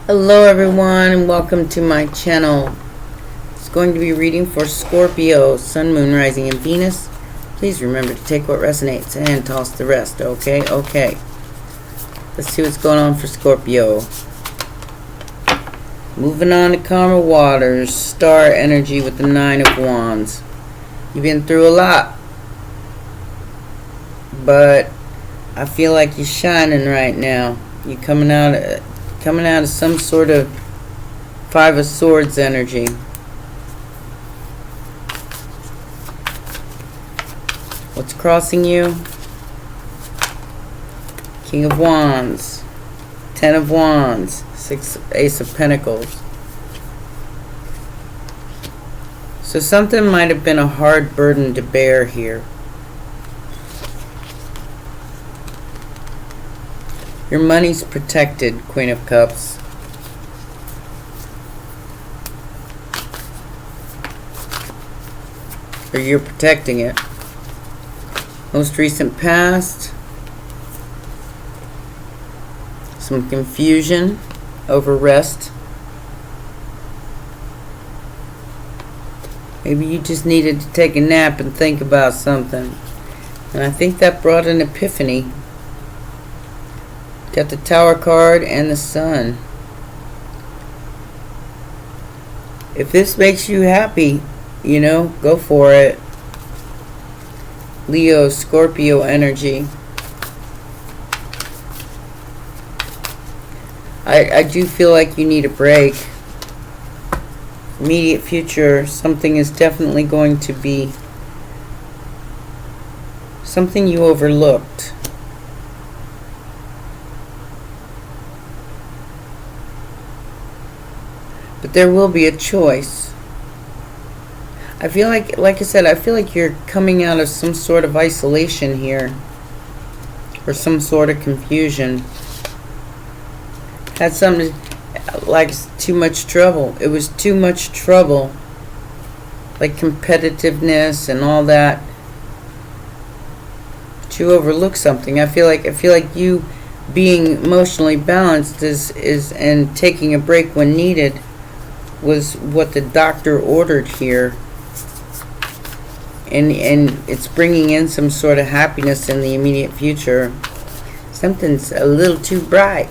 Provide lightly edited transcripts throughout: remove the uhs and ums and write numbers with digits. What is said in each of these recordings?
Hello everyone and welcome to my channel. It's going to be reading for Scorpio, Sun, Moon, Rising, and Venus. Please remember to take what resonates and toss the rest, okay? Let's see what's going on for Scorpio. Moving on to calmer waters, star energy with the 9 of Wands. You've been through a lot, but I feel like you're shining right now. You're coming out of some sort of 5 of Swords energy. What's crossing you? King of Wands, 10 of Wands, Ace of Pentacles. So something might have been a hard burden to bear here. Your money's protected, Queen of Cups. Or you're protecting it. Most recent past. Some confusion over rest. Maybe you just needed to take a nap and think about something. And I think that brought an epiphany. Got the Tower card and the Sun. If this makes you happy, you know, go for it. Leo, Scorpio energy. I do feel like you need a break. Immediate future, something is definitely going to be something you overlooked. But there will be a choice. I feel like I said, I feel like you're coming out of some sort of isolation here. Or some sort of confusion. Had something like too much trouble. It was too much trouble. Like competitiveness and all that. But you overlooked something. I feel like you being emotionally balanced is and taking a break when needed was what the doctor ordered here, and it's bringing in some sort of happiness in the immediate future. Something's a little too bright.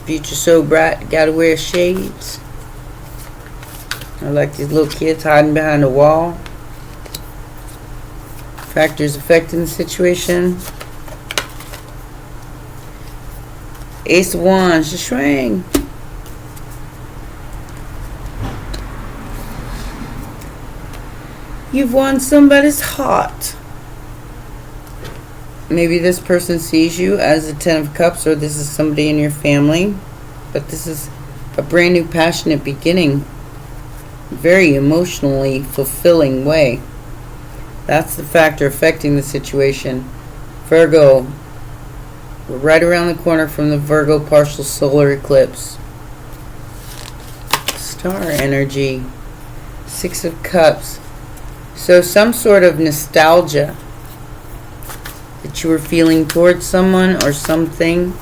Future so bright, gotta wear shades. I like these little kids hiding behind a wall. Factors affecting the situation. Ace of Wands, just swing. You've won somebody's heart. Maybe this person sees you as a 10 of Cups, or this is somebody in your family. But this is a brand new passionate beginning. Very emotionally fulfilling way. That's the factor affecting the situation. Virgo. We're right around the corner from the Virgo partial solar eclipse. Star energy. 6 of Cups. So some sort of nostalgia that you were feeling towards someone or something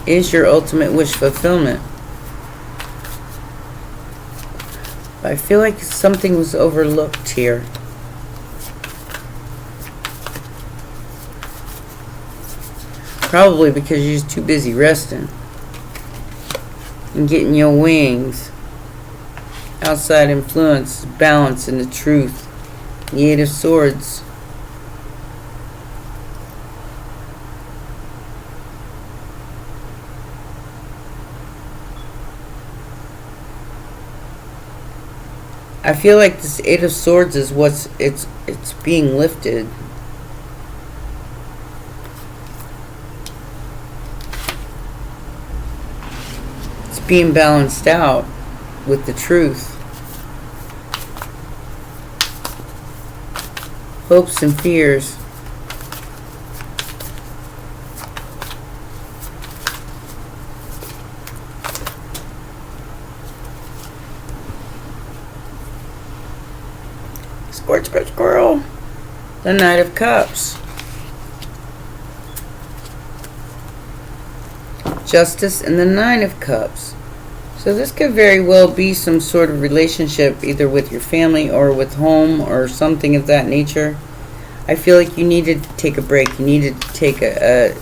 is your ultimate wish fulfillment. But I feel like something was overlooked here. Probably because you're just too busy resting and getting your wings. Outside influence, balance, and the truth. The 8 of Swords. I feel like this 8 of Swords is what's it's being lifted. It's being balanced out with the truth. Hopes and fears. Squirrel. The Knight of Cups. Justice, and the Nine of Cups. So this could very well be some sort of relationship, either with your family or with home or something of that nature. I feel like you needed to take a break. You needed to take a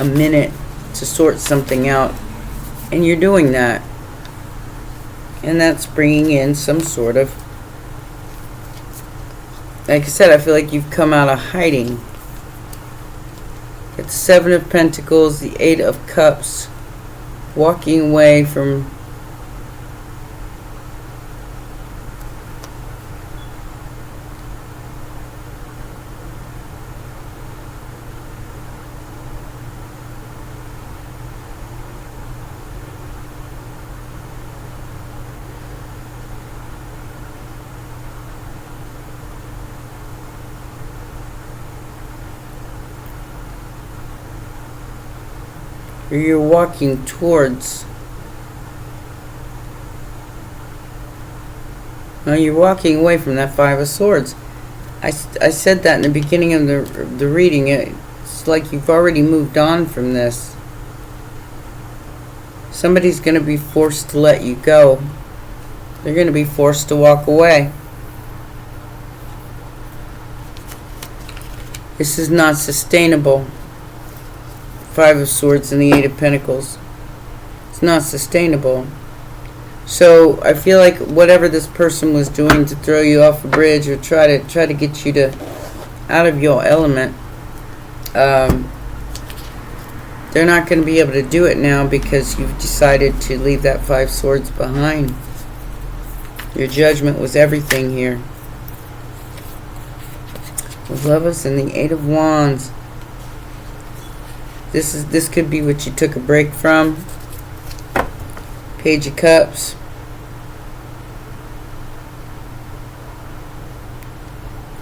minute to sort something out. And you're doing that. And that's bringing in some sort of, like I said, I feel like you've come out of hiding. It's Seven of Pentacles, the Eight of Cups, walking away from or you're walking towards. No, you're walking away from that Five of Swords. I said that in the beginning of the reading. It's like you've already moved on from this. Somebody's going to be forced to let you go. They're going to be forced to walk away. This is not sustainable. Five of Swords and the Eight of Pentacles. It's not sustainable. So I feel like whatever this person was doing to throw you off a bridge or try to get you to out of your element, they're not going to be able to do it now because you've decided to leave that Five Swords behind. Your judgment was everything here. The Lovers and the Eight of Wands. This could be what you took a break from. Page of Cups.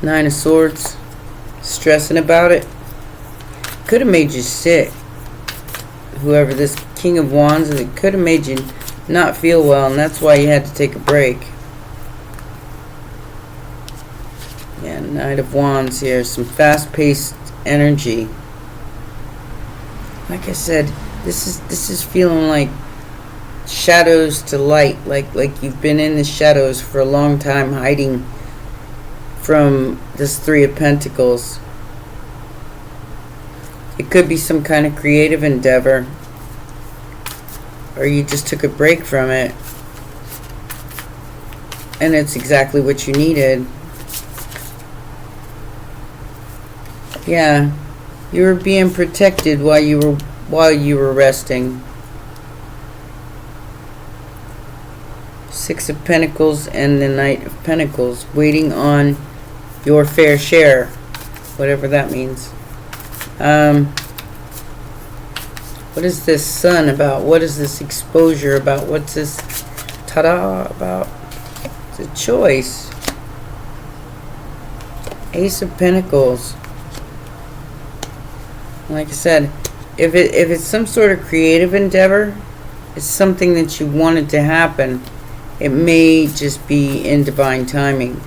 Nine of Swords. Stressing about it. Could have made you sick. Whoever this King of Wands is, it could have made you not feel well, and that's why you had to take a break. Yeah, Knight of Wands here. Some fast-paced energy. Like I said, this is feeling like shadows to light, like you've been in the shadows for a long time, hiding from this Three of Pentacles. It could be some kind of creative endeavor, or you just took a break from it, and it's exactly what you needed. Yeah. You were being protected while you were resting. Six of Pentacles and the Knight of Pentacles, waiting on your fair share, whatever that means. What is this Sun about? What is this exposure about? What's this ta-da about? It's a choice. Ace of Pentacles. Like I said, if it's some sort of creative endeavor, it's something that you wanted to happen, it may just be in divine timing.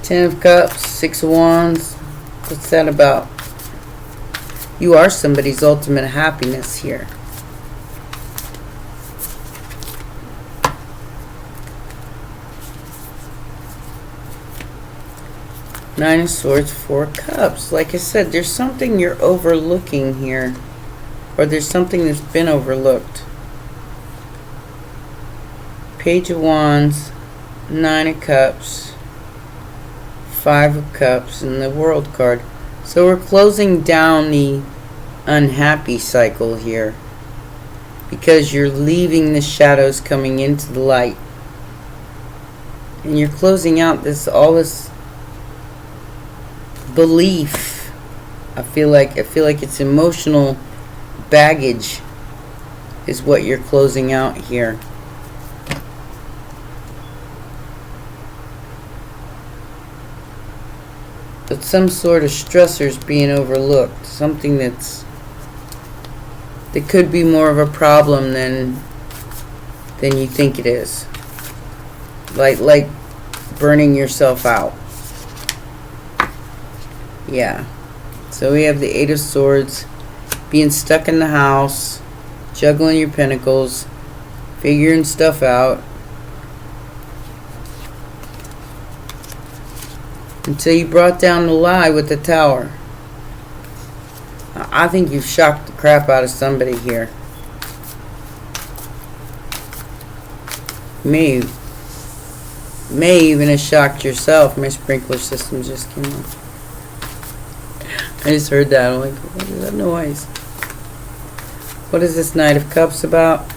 Ten of Cups, Six of Wands. What's that about? You are somebody's ultimate happiness here. Nine of Swords, Four of Cups. Like I said, there's something you're overlooking here. Or there's something that's been overlooked. Page of Wands, Nine of Cups, Five of Cups, and the World card. So we're closing down the unhappy cycle here. Because you're leaving the shadows coming into the light. And you're closing out all this belief. I feel like it's emotional baggage is what you're closing out here. But some sort of stressors being overlooked, something that could be more of a problem than you think it is. Like burning yourself out. Yeah. So we have the Eight of Swords, being stuck in the house, juggling your pentacles, figuring stuff out, until you brought down the lie with the Tower. I think you've shocked the crap out of somebody here. May even have shocked yourself. My sprinkler system just came on. I just heard that. I'm like, what is that noise? What is this Knight of Cups about?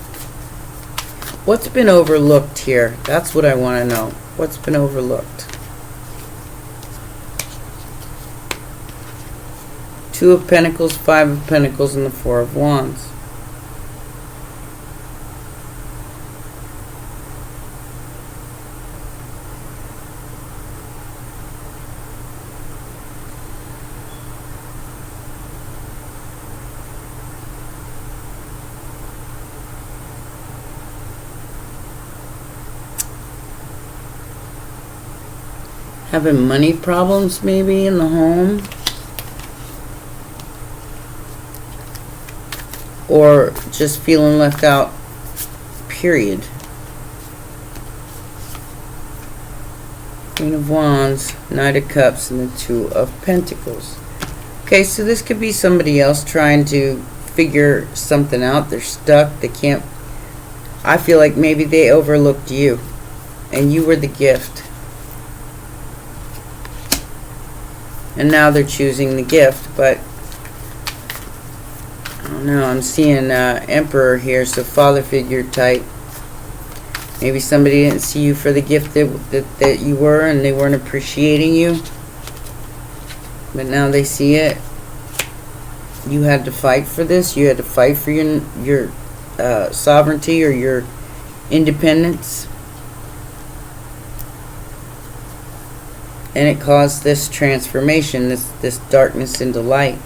What's been overlooked here? That's what I want to know. What's been overlooked? Two of Pentacles, Five of Pentacles, and the Four of Wands. Having money problems maybe in the home. Or just feeling left out, period. Queen of Wands, Knight of Cups, and the Two of Pentacles. Okay, so this could be somebody else trying to figure something out. They're stuck. They can't. I feel like maybe they overlooked you, and you were the gift. And now they're choosing the gift, but I don't know. I'm seeing Emperor here, so father figure type. Maybe somebody didn't see you for the gift that you were, and they weren't appreciating you. But now they see it. You had to fight for this. You had to fight for your sovereignty or your independence. And it caused this transformation, this darkness into light.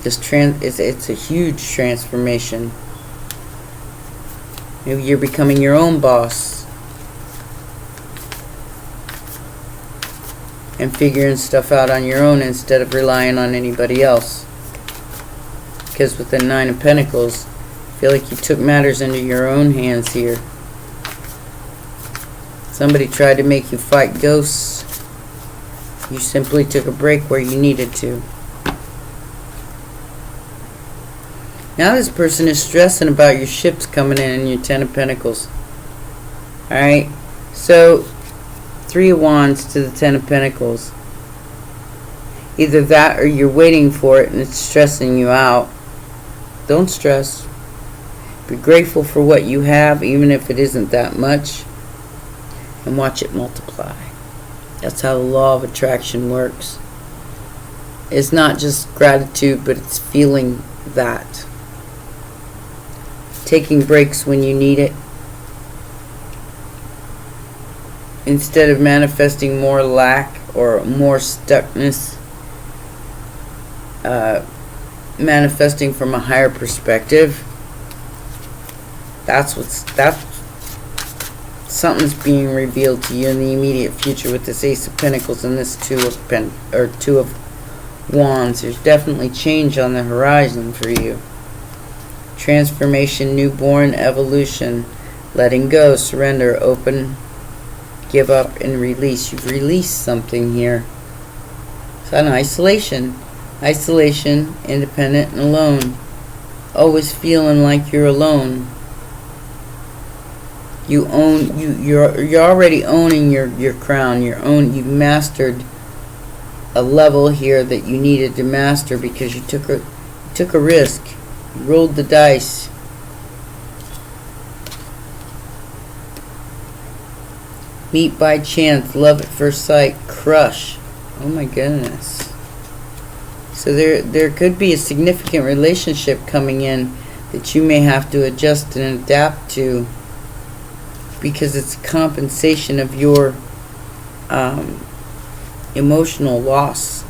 It's a huge transformation. Maybe you're becoming your own boss and figuring stuff out on your own instead of relying on anybody else. Because with the Nine of Pentacles, I feel like you took matters into your own hands here. Somebody tried to make you fight ghosts. You simply took a break where you needed to. Now this person is stressing about your ships coming in and your Ten of Pentacles. Alright, so Three of Wands to the Ten of Pentacles. Either that or you're waiting for it and it's stressing you out. Don't stress. Be grateful for what you have, even if it isn't that much. And watch it multiply. That's how the law of attraction works. It's not just gratitude, but it's feeling that. Taking breaks when you need it. Instead of manifesting more lack or more stuckness. Manifesting from a higher perspective. That's something's being revealed to you in the immediate future with this Ace of Pentacles and this Two of Wands. There's definitely change on the horizon for you. Transformation, newborn, evolution, letting go, surrender, open, give up, and release. You've released something here. It's an isolation. Isolation, independent, and alone. Always feeling like you're alone. You're already owning your crown. You've mastered a level here that you needed to master because you took a risk. You rolled the dice. Meet by chance, love at first sight, crush. Oh my goodness. So there could be a significant relationship coming in that you may have to adjust and adapt to, because it's compensation of your emotional loss.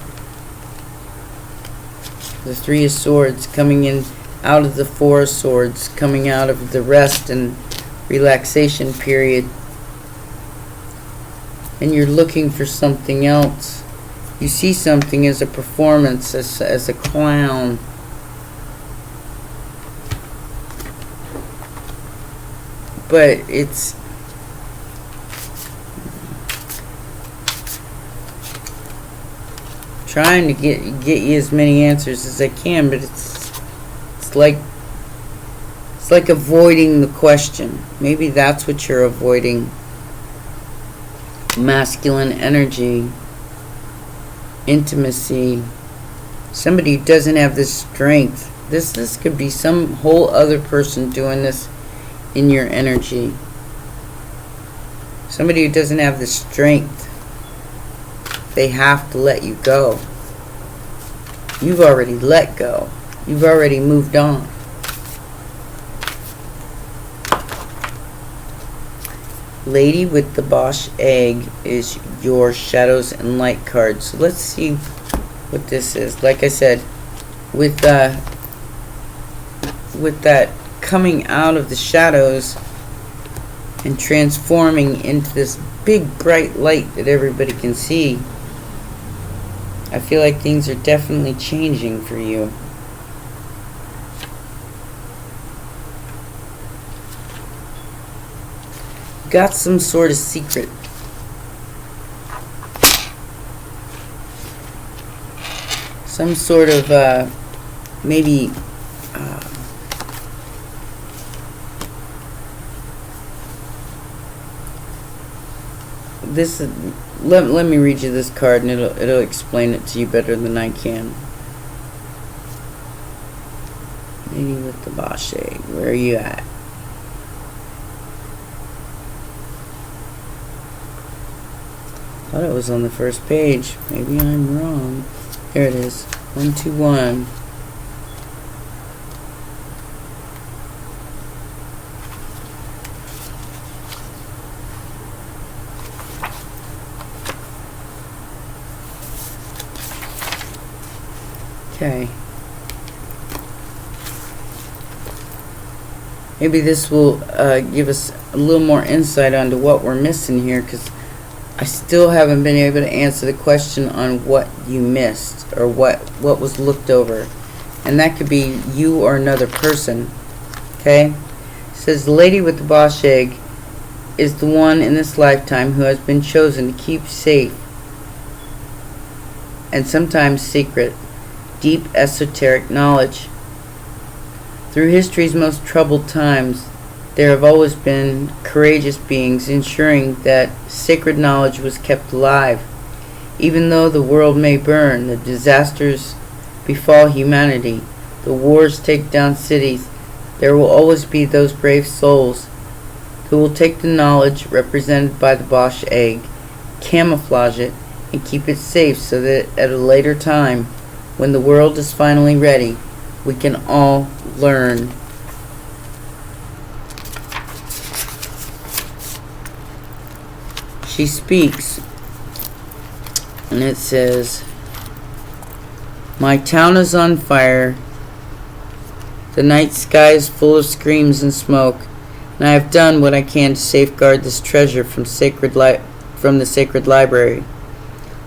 The Three of Swords coming in out of the Four of Swords, coming out of the rest and relaxation period. And you're looking for something else. You see something as a performance, as a clown. But it's trying to get you as many answers as I can, but it's like avoiding the question. Maybe that's what you're avoiding. Masculine energy, intimacy, somebody who doesn't have the strength. This could be some whole other person doing this in your energy. Somebody who doesn't have the strength. They have to let you go. You've already let go. You've already moved on. Lady with the Bosch egg is your shadows and light card. So let's see what this is. Like I said, with that coming out of the shadows and transforming into this big bright light that everybody can see, I feel like things are definitely changing for you. Got some sort of secret. Some sort of maybe this is, let me read you this card and it'll explain it to you better than I can. Lady with the Bosch egg, where are you at? Thought it was on the first page. Maybe I'm wrong. There it is. 121. Okay. Maybe this will give us a little more insight onto what we're missing here, because I still haven't been able to answer the question on what you missed or what was looked over. And that could be you or another person. Okay? It says the lady with the Bosch egg is the one in this lifetime who has been chosen to keep safe and sometimes secret deep esoteric knowledge. Through history's most troubled times, there have always been courageous beings ensuring that sacred knowledge was kept alive. Even though the world may burn, the disasters befall humanity, the wars take down cities, there will always be those brave souls who will take the knowledge represented by the Bosch egg, camouflage it, and keep it safe so that at a later time, when the world is finally ready, we can all learn. She speaks, and it says, my town is on fire. The night sky is full of screams and smoke, and I have done what I can to safeguard this treasure from the sacred library.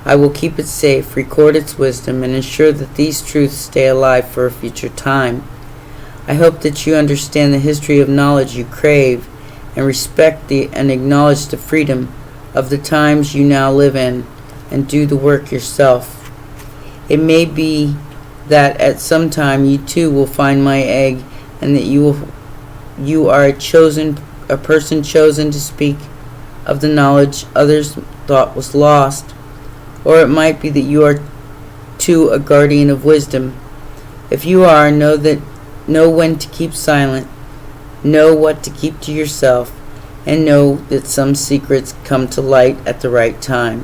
I will keep it safe, record its wisdom, and ensure that these truths stay alive for a future time. I hope that you understand the history of knowledge you crave, and respect and acknowledge the freedom of the times you now live in, and do the work yourself. It may be that at some time you too will find my egg, and that you are a person chosen to speak of the knowledge others thought was lost. Or it might be that you are too a guardian of wisdom. If you are, know when to keep silent, know what to keep to yourself, and know that some secrets come to light at the right time.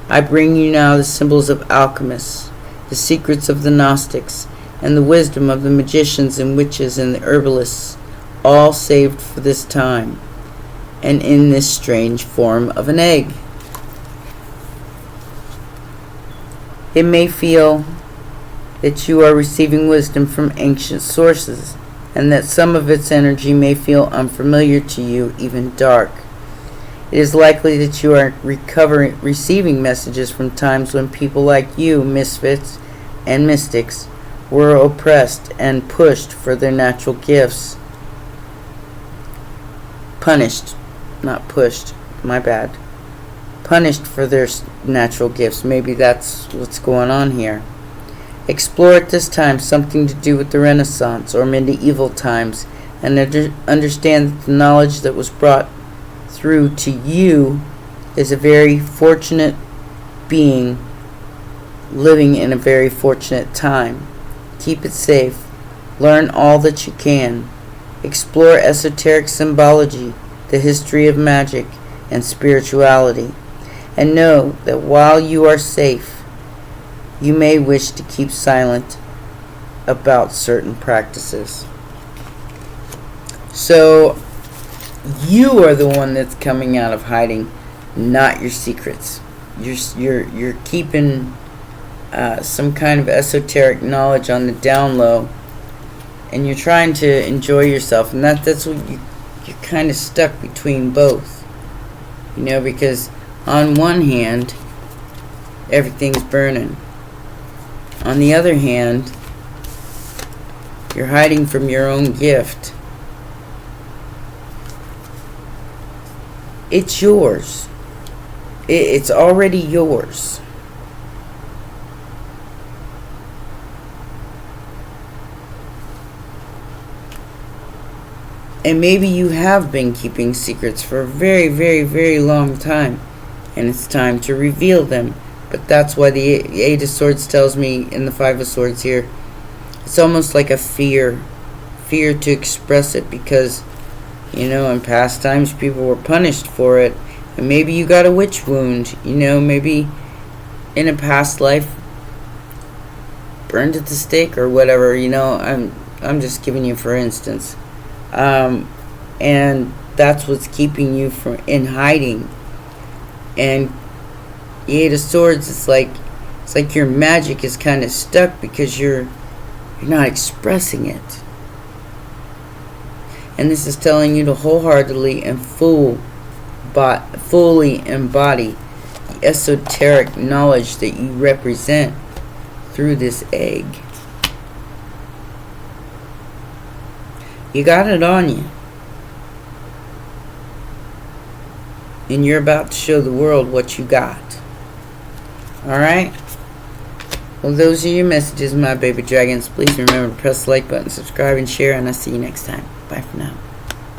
I bring you now the symbols of alchemists, the secrets of the Gnostics, and the wisdom of the magicians and witches and the herbalists, all saved for this time, and in this strange form of an egg. It may feel that you are receiving wisdom from ancient sources, and that some of its energy may feel unfamiliar to you, even dark. It is likely that you are receiving messages from times when people like you, misfits and mystics, were oppressed and pushed for their natural gifts. Punished, not pushed, my bad. Punished for their natural gifts. Maybe that's what's going on here. Explore at this time something to do with the Renaissance or medieval times, and understand that the knowledge that was brought through to you is a very fortunate being living in a very fortunate time. Keep it safe. Learn all that you can. Explore esoteric symbology, the history of magic, and spirituality. And know that while you are safe, you may wish to keep silent about certain practices. So, you are the one that's coming out of hiding, not your secrets. You're keeping some kind of esoteric knowledge on the down low, and you're trying to enjoy yourself, and that's what you're kind of stuck between both. Because on one hand, everything's burning. On the other hand, you're hiding from your own gift. It's yours. It's already yours. And maybe you have been keeping secrets for a very, very, very long time, and it's time to reveal them. But that's why the Eight of Swords tells me in the Five of Swords here, it's almost like a fear to express it, because in past times people were punished for it, and maybe you got a witch wound, maybe in a past life burned at the stake or whatever. I'm just giving you for instance. And that's what's keeping you in hiding. And the Eight of Swords, it's like your magic is kind of stuck because you're not expressing it. And this is telling you to wholeheartedly and fully embody the esoteric knowledge that you represent through this egg. You got it on you. And you're about to show the world what you got. Alright? Well, those are your messages, my baby dragons. Please remember to press the like button, subscribe, and share, and I'll see you next time. Bye for now.